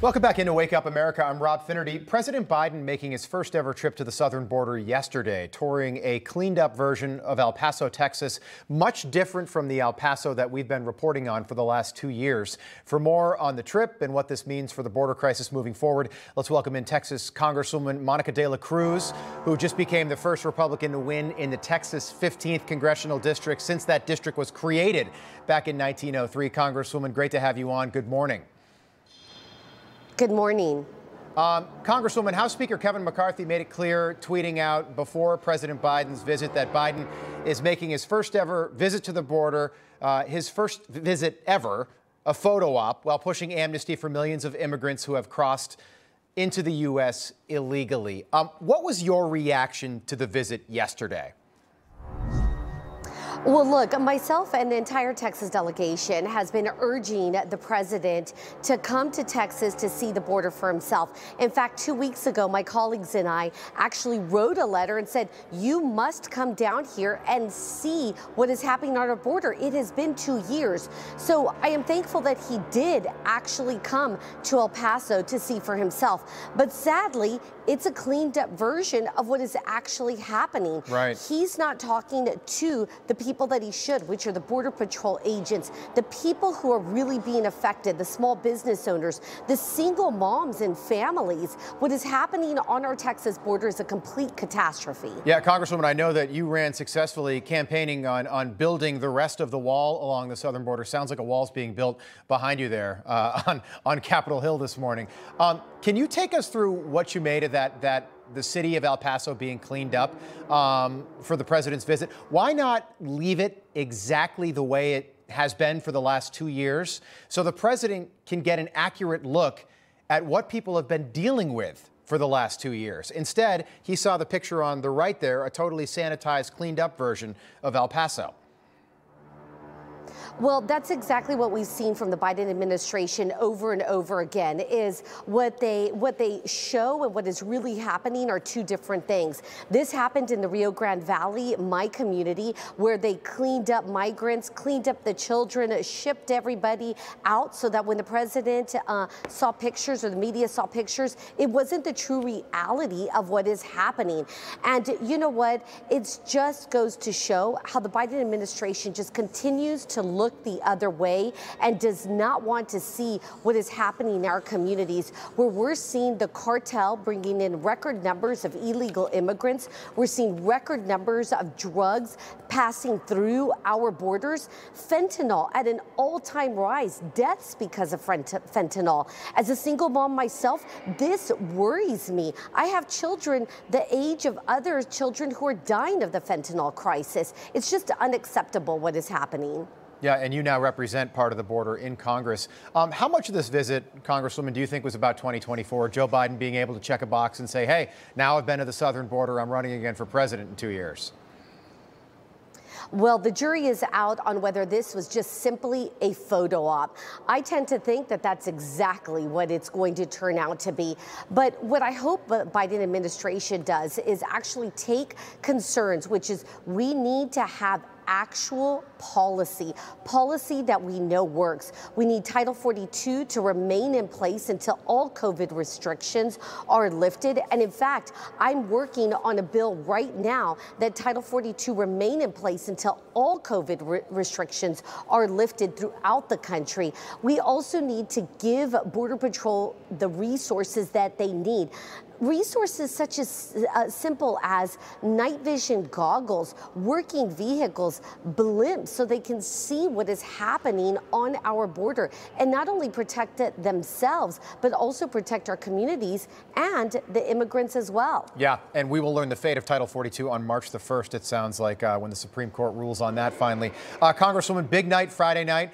Welcome back into Wake Up America. I'm Rob Finnerty. President Biden making his first ever trip to the southern border yesterday, touring a cleaned up version of El Paso, Texas, much different from the El Paso that we've been reporting on for the last 2 years. For more on the trip and what this means for the border crisis moving forward, let's welcome in Texas Congresswoman Monica de la Cruz, who just became the first Republican to win in the Texas 15th congressional district since that district was created back in 1903. Congresswoman, great to have you on. Good morning. Good morning. Congresswoman, House Speaker Kevin McCarthy made it clear, tweeting out before President Biden's visit, that Biden is making his first ever visit to the border, his first visit ever, a photo op, while pushing amnesty for millions of immigrants who have crossed into the U.S. illegally. What was your reaction to the visit yesterday? Well, look, myself and the entire Texas delegation has been urging the president to come to Texas to see the border for himself. In fact, 2 weeks ago, my colleagues and I actually wrote a letter and said, you must come down here and see what is happening on our border. It has been 2 years. So I am thankful that he did actually come to El Paso to see for himself. But sadly, it's a cleaned up version of what is actually happening. Right. He's not talking to the people that he should, which are the Border Patrol agents, the people who are really being affected, the small business owners, the single moms and families. What is happening on our Texas border is a complete catastrophe. Yeah, Congresswoman, I know that you ran successfully campaigning on building the rest of the wall along the southern border. Sounds like a wall's being built behind you there on Capitol Hill this morning. Can you take us through what you made of that the city of El Paso being cleaned up for the president's visit? Why not leave it exactly the way it has been for the last 2 years so the president can get an accurate look at what people have been dealing with for the last 2 years? Instead, he saw the picture on the right there, a totally sanitized, cleaned up version of El Paso. Well, that's exactly what we've seen from the Biden administration over and over again, is what they show and what is really happening are two different things. This happened in the Rio Grande Valley, my community, where they cleaned up migrants, cleaned up the children, shipped everybody out so that when the president saw pictures or the media saw pictures, it wasn't the true reality of what is happening. And you know what? It just goes to show how the Biden administration just continues to look the other way and does not want to see what is happening in our communities, where we're seeing the cartel bringing in record numbers of illegal immigrants. We're seeing record numbers of drugs passing through our borders. Fentanyl at an all-time rise, deaths because of fentanyl. As a single mom myself, this worries me. I have children the age of other children who are dying of the fentanyl crisis. It's just unacceptable what is happening. Yeah, and you now represent part of the border in Congress. How much of this visit, Congresswoman, do you think was about 2024, Joe Biden being able to check a box and say, hey, now I've been to the southern border, I'm running again for president in 2 years? Well, the jury is out on whether this was just simply a photo op. I tend to think that that's exactly what it's going to turn out to be. But what I hope the Biden administration does is actually take concerns, which is we need to have actual policy that we know works. We need Title 42 to remain in place until all COVID restrictions are lifted. And in fact, I'm working on a bill right now that Title 42 remain in place until all COVID restrictions are lifted throughout the country. We also need to give Border Patrol the resources that they need. Resources such as simple as night vision goggles, working vehicles, blimps, so they can see what is happening on our border and not only protect themselves, but also protect our communities and the immigrants as well. Yeah, and we will learn the fate of Title 42 on March the 1st, it sounds like, when the Supreme Court rules on that finally. Congresswoman, big night Friday night.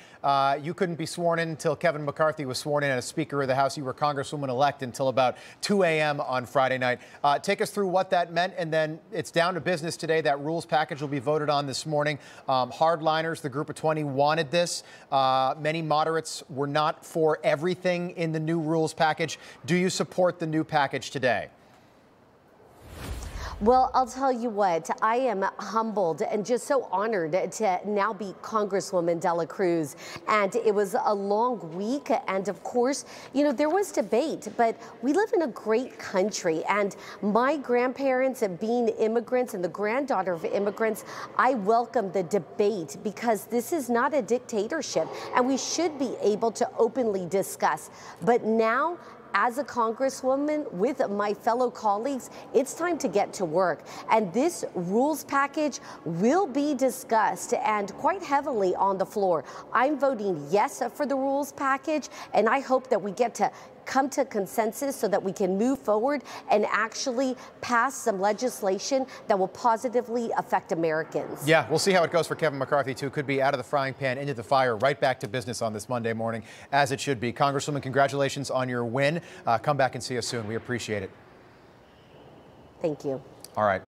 You couldn't be sworn in until Kevin McCarthy was sworn in as Speaker of the House. You were Congresswoman-elect until about 2 a.m. on Friday night. Take us through what that meant, and then it's down to business today. That rules package will be voted on this morning. Hardliners, the group of 20, wanted this. Many moderates were not for everything in the new rules package. Do you support the new package today? Well, I'll tell you what, I am humbled and just so honored to now be Congresswoman Dela Cruz. And it was a long week. And of course, you know, there was debate, but we live in a great country. And my grandparents being immigrants and the granddaughter of immigrants, I welcome the debate because this is not a dictatorship and we should be able to openly discuss. But now, as a Congresswoman with my fellow colleagues, it's time to get to work. And this rules package will be discussed and quite heavily on the floor. I'm voting yes for the rules package, and I hope that we get to come to consensus so that we can move forward and actually pass some legislation that will positively affect Americans. Yeah, we'll see how it goes for Kevin McCarthy, too. Could be out of the frying pan into the fire, right back to business on this Monday morning, as it should be. Congresswoman, congratulations on your win. Come back and see us soon. We appreciate it. Thank you. All right.